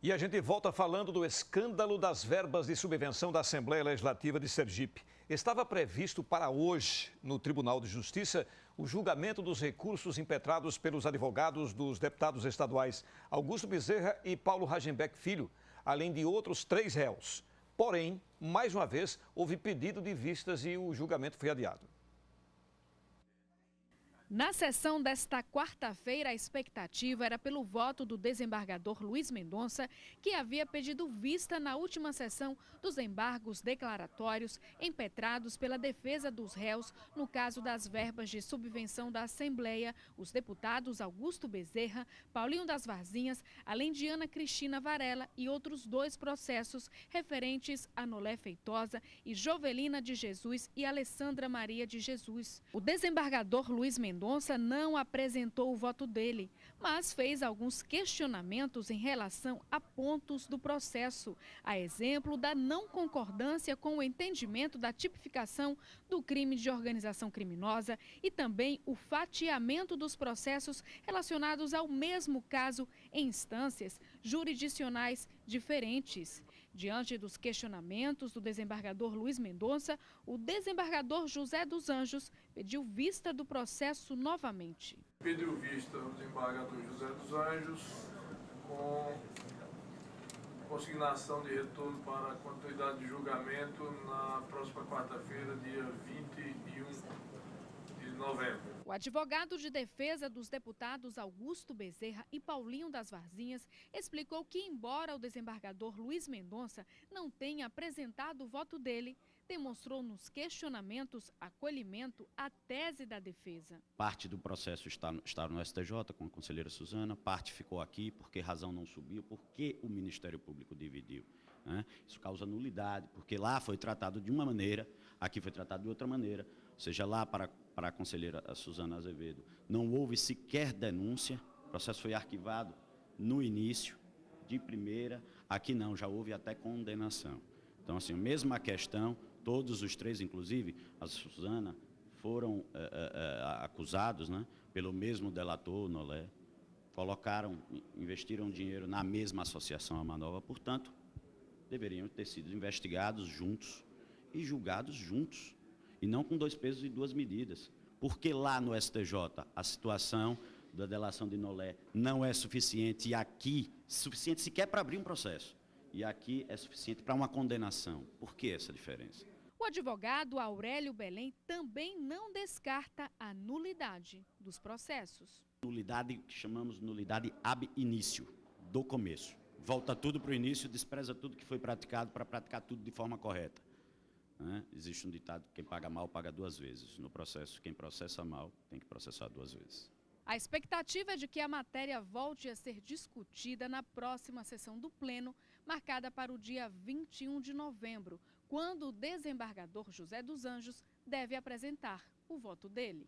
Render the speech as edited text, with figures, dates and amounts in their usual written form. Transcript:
E a gente volta falando do escândalo das verbas de subvenção da Assembleia Legislativa de Sergipe. Estava previsto para hoje, no Tribunal de Justiça, o julgamento dos recursos impetrados pelos advogados dos deputados estaduais Augusto Bezerra e Paulo Rajembeck Filho, além de outros 3 réus. Porém, mais uma vez, houve pedido de vistas e o julgamento foi adiado. Na sessão desta quarta-feira, a expectativa era pelo voto do desembargador Luiz Mendonça, que havia pedido vista na última sessão dos embargos declaratórios impetrados pela defesa dos réus no caso das verbas de subvenção da Assembleia, os deputados Augusto Bezerra, Paulinho das Varzinhas, além de Ana Cristina Varela e outros 2 processos referentes a Nolé Feitosa e Jovelina de Jesus e Alessandra Maria de Jesus. O desembargador Luiz Mendonça não apresentou o voto dele, mas fez alguns questionamentos em relação a pontos do processo, a exemplo da não concordância com o entendimento da tipificação do crime de organização criminosa e também o fatiamento dos processos relacionados ao mesmo caso em instâncias jurisdicionais diferentes. Diante dos questionamentos do desembargador Luiz Mendonça, o desembargador José dos Anjos pediu vista do processo novamente. Pediu vista ao desembargador José dos Anjos com consignação de retorno para a continuidade de julgamento na próxima quarta-feira, dia 21 de novembro. O advogado de defesa dos deputados Augusto Bezerra e Paulinho das Varzinhas explicou que, embora o desembargador Luiz Mendonça não tenha apresentado o voto dele, demonstrou nos questionamentos acolhimento à tese da defesa. Parte do processo está no STJ com a conselheira Suzana, parte ficou aqui, por que razão não subiu, por que o Ministério Público dividiu. Né? Isso causa nulidade, porque lá foi tratado de uma maneira, aqui foi tratado de outra maneira, ou seja, lá para a conselheira Suzana Azevedo não houve sequer denúncia, o processo foi arquivado no início, de primeira, aqui não, já houve até condenação. Então, assim, mesma questão, todos os 3, inclusive, a Suzana, foram acusados, né, pelo mesmo delator, Nolé, investiram dinheiro na mesma associação Amanova, portanto, deveriam ter sido investigados juntos e julgados juntos, e não com 2 pesos e 2 medidas. Porque lá no STJ a situação da delação de Nolé não é suficiente, e aqui, suficiente sequer para abrir um processo, e aqui é suficiente para uma condenação. Por que essa diferença? O advogado Aurélio Belém também não descarta a nulidade dos processos. Nulidade que chamamos nulidade ab início, do começo. Volta tudo para o início, despreza tudo que foi praticado para praticar tudo de forma correta. Né? Existe um ditado, quem paga mal paga 2 vezes. No processo, quem processa mal tem que processar 2 vezes. A expectativa é de que a matéria volte a ser discutida na próxima sessão do Pleno, marcada para o dia 21 de novembro, quando o desembargador José dos Anjos deve apresentar o voto dele.